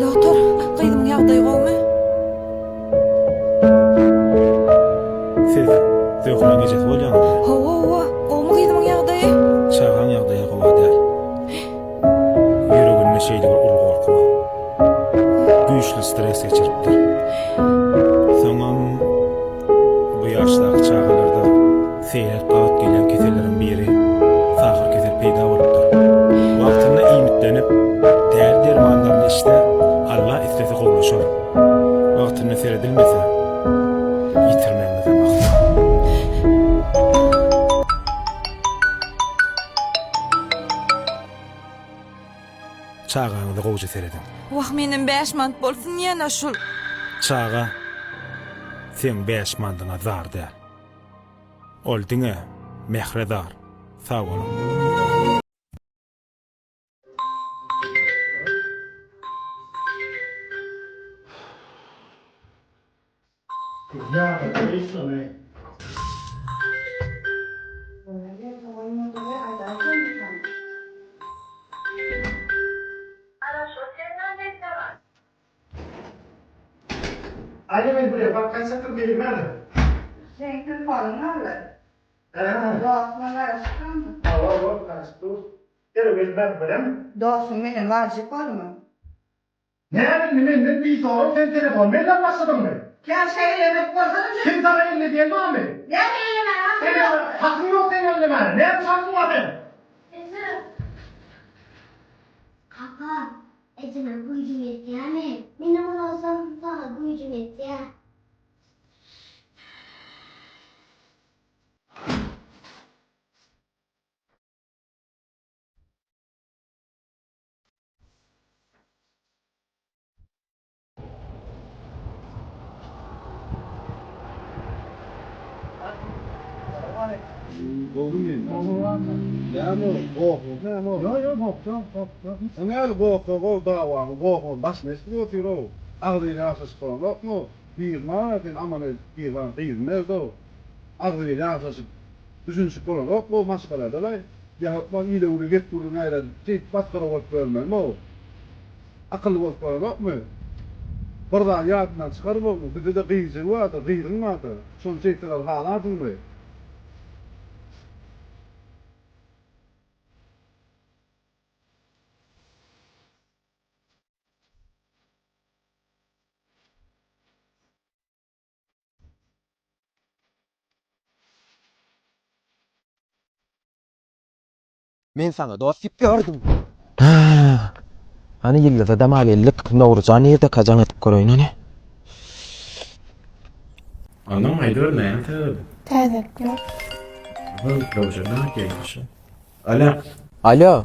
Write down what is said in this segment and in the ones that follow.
Doktor, kıydım ýagdaý gowmy? Siz zöwran gejek bolýanmy? Hawa, omy kıydım ýagdaý? Çağan ýagdaýa gowa däl. Ýüreginde şeýle ul gorkma. Güýçli stres geçiripdir. Soňam bu ýaşdaky çağlarda seýer galat gelen kesellerin biri sahyr kesel peýda bolupdyr. Wagtyna imitlenip däl dermanlarly işte Allah istese gowlaşar. Wagtyna seredilmese ýitirmemize bakdy. Çağanyňyzy gowja seredin. Wah menin 5 mant bolsun ýene şul. Çağa sen 5 mandyňa zar däl. Ol diňe mehredar. Sag bolun. Aile beni buraya bak kaç saattir benim nerede? Senin falan nerede? Allah Doğasına karıştın mı? Allah karıştı. Gel benim nerede böyle mi? Doğasın benim varcık var mı? Ne bileyim bir soru sen telefon benimle başladın mı? Ya şey yemek koysana şu. Kim sana elle diyen var mı? Ya yeme Senin hakkın yok senin elle bana. Ne hakkın var benim? Kaka, ecime gücüm yetti yani. Benim onu olsam sana gücüm yetti ya. Akıllı bolup bolmokmy? Birden ýadyndan çykaryp boldy. Bizde de gyýjy bardy, gyýryn bardy. Şol çeýtiler haladymmy? Men sana dost ýip gördüm. Hani yılda da magellik Nowruzan ýerde kajan etip göröýün hani. Anam aýdyr näme? Täzek ýok. Bu gowjana gelýär. Ala. Alo,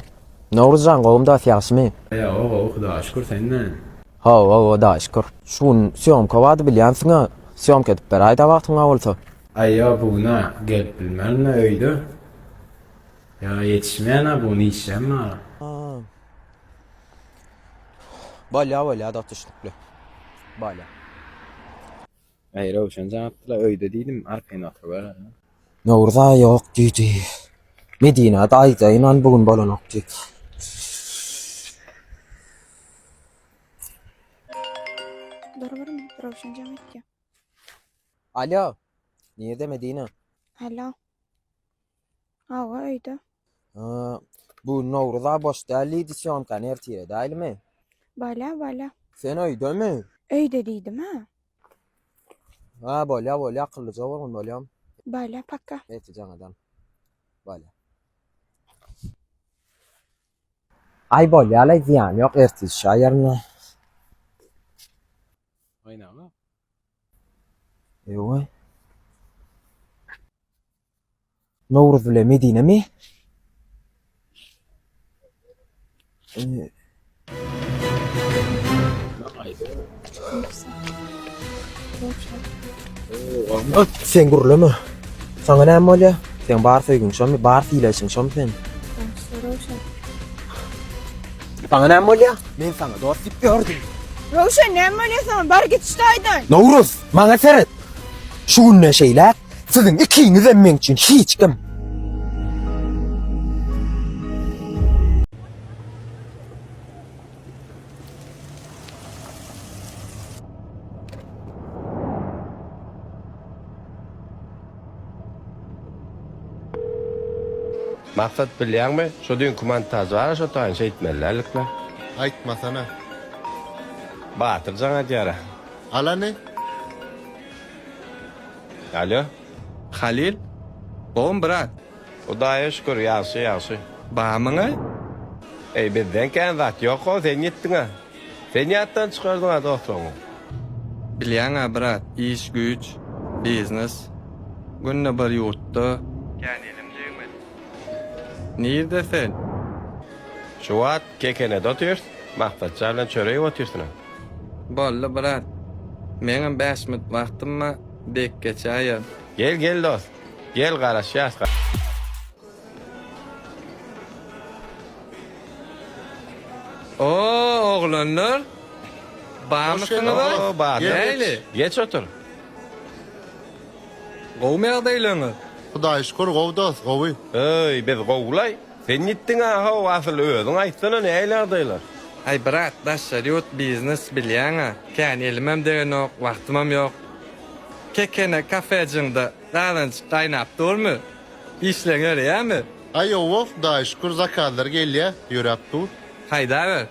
Nowruzan gowumda ýaşmy? Ya o Huda şükür senden. Ha, da şükür. Şun syomka wady bilýänsiňa, syomka edip beraýda wagtyňa bolsa. Ayya buna gelip bilmem ne öydü. Ya yetişmeyene bunu işlem var. Balya da tuşluklu. Balya. Hayır o şan cevapla öydü değilim arkayına otur. Nowruza ýok diýdi. Medina daýda inan bugün bolanokdyk. Dorbarmy? Rawşan jametke. Alo. Nerede Medina? Alo. Hawa öýde. Bu Nowruza boş däli syomka nertire daýlymy? Bala. Sen öýdemi? Öýde diýdim ha. Ha, bolya akyllyja bolgun bolyam. Bala pakka. Eti janadan. Bolya. Ay bolya ziyan ýok ertis şaýarna. Oynama. Ewa. Nowruz ile Medine mi? Sen gurulmy? Sana näme bolýar? Sen bar söýgüň şomy, bar fiýleşiň şomy sen. Rowşan. Sana näme bolýar? Men sana dostluk gördüm. Rowşan näme bolýarsam bar git iştaýdan. Nowruz, maňa seret. Şu günne şeýler siziň ikiňiz emmeň üçin hiç kim. Maksat bilýärmi? Şu dünkü montaj bar, şu taýyn şeýtmellerlikler. Aytmasana. Batyrjaň adýara. Alany? Alo. Halil, oğlum bırak. Hudaýa şükür, ýaşy, ýaşy. Bağımına? Bizden kän zat ýok, sen ýetdiňa. Sen ýatdan çykardyň dostlaryňy. Bilýän bırak, iş güç, biznes. Günne bir ýurtda. Kän elim diýmek. Nirde sen? Şu wagt kekene dotýar, maksatça bilen çöreýi otyrsyň. Bolla bırak. Meňem 5 minut wagtym bek geçýär. Gel dost. Gel garaşýas. Oo oğlanlar. Bağımlısınız Oo, bak. Neyli? Geç otur. Gowmer deýleňiz. Hudaý şükür gowdas, gowy. Ey, biz gowlay. Sen ýetdiňa ha asyl özüň aýtdyna näler diýler. Ay bırak, daşaryot biznes bilýän. Kän elimem deýenok, wagtymam ýok. Kekene kafejiňde galanç gaýnap durmy? İşleňer ýa-my? Ay owof, hudaý şükür zakatlar gelýär, ýörep dur. Hayda ver.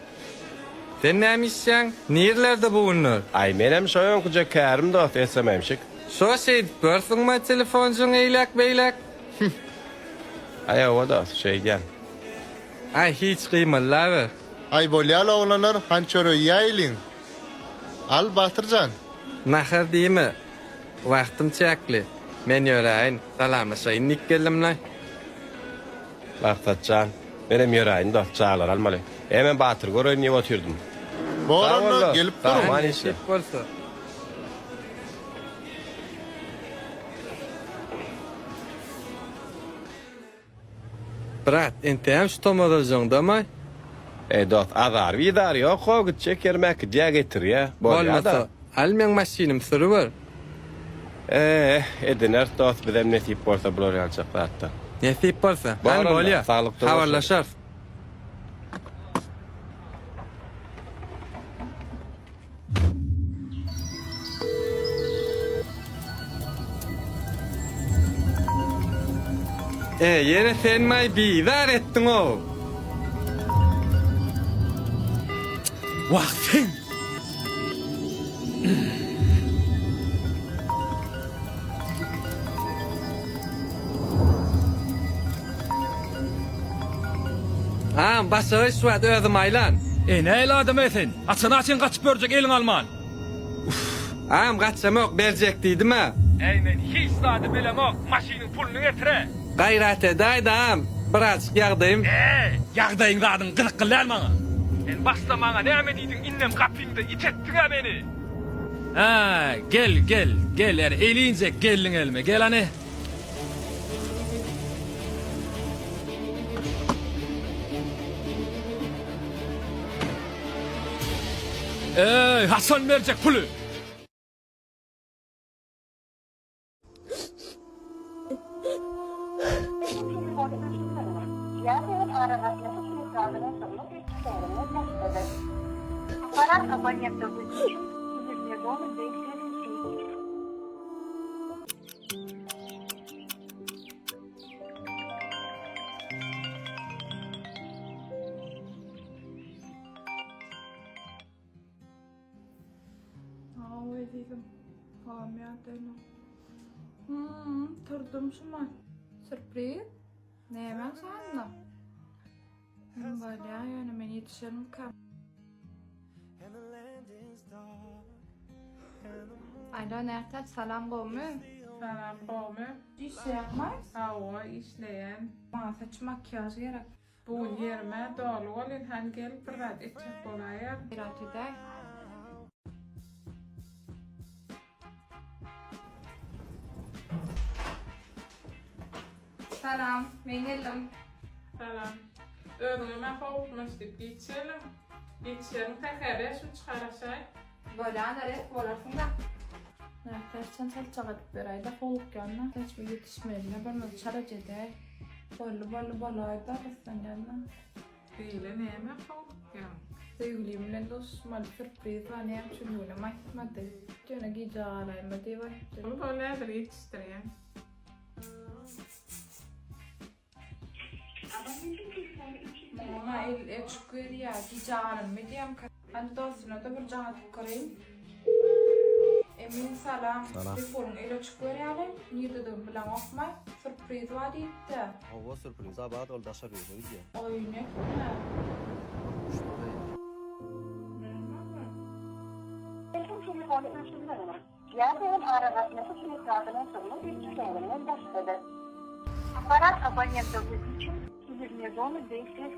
Sen näme işleň? Nirlerde bu günler? Ay menem şoýan kuja kärim dost esememşik. Şo şey, görsiňmi telefonjuň eýlek beýlek? Ay o da şey gel. Ay hiç gymylar ver. Ay bolýar oglanlar, han çöreýi ýaýlyň. Al Batyrjan. Näher diýme? Wagtym çäkli. Men ýöräýin, salamlaşaýyn nikkelimle. Maksatcan. Menem ýöräýin dost çağlar almaly. Hemen Batyr görýän ýa otyrdım. Boranna gelip dur. Tamam işte. Şip bolsa. Brat, entem şu tomodajoňdamy? Dost azar vidar ýok, o gitjek ýermek diýe getir ýa. Bolmasa, al men maşinim sürüber. Ediner dost bizem nesip bolsa bular ýalçak zatda. Nesip bolsa, hal Baranda, bolýar. saglypda bolsun. Habarlaşar. Yine sen may bizar ettin o. Vah sen! Başarı şu adı özüm aylan. Ne eladım etsin? Açın açın kaçıp görecek elin alman. Kaçsam yok verecek deydim ha. Men hiç zaten bilem yok. Maşinin pulunu getire. Gayret edaydı ağam. Birazcık yağdayım. Yağdayın zadın kırık kıllar bana. Başta bana ne emediydin innem kapıyımda itettin ha beni. Gel yani eleyince gelin elime gel hani. Hasan verecek pulu. Аппарат абонента выключен. Вне дома действует. Dedim. Hamiyatayım. Turdum şuma. Sürpriz. Neymen sandın? Böyle yani ben yetişerim kam. Alo Nertaç, salam qovmi. Salam qovmi. İş yapmaz? Hava işleyen. Bana saç makyaj gerek. Bu yerime dolu olun han gel bir rat içip bolaya. Bir atıda. Salam, men geldim. Salam. Özüňe howpmaş dip geçelim. Geçelim tähäre şu çıkaraşay. Bolan arep bolarsın da. Nähterçen salçaga dip berayda holup gelna. Hiç bir yetişmeyene bir çarajede. Bollu bolayda bastan gelna. Beýle näme howp ya? Sevgilim bilen dostum sürpriz var ne yapçın yolu maytmadı. Jöne gijalayma diye var. Bu bolädir yetişdirýän. Mama el çıkıyor ya gijarım mı diyem ki. Hani dostuna da bir cana tıkkarayım. Emin salam. Telefonun el çıkıyor ya lan. Niyede de bilen okmay. Sürpriz var deyipti. Hava sürpriz abat ol daşa gözü diye. Oy ne? Aparat abonentiniz için sizin yolunu değiştirmek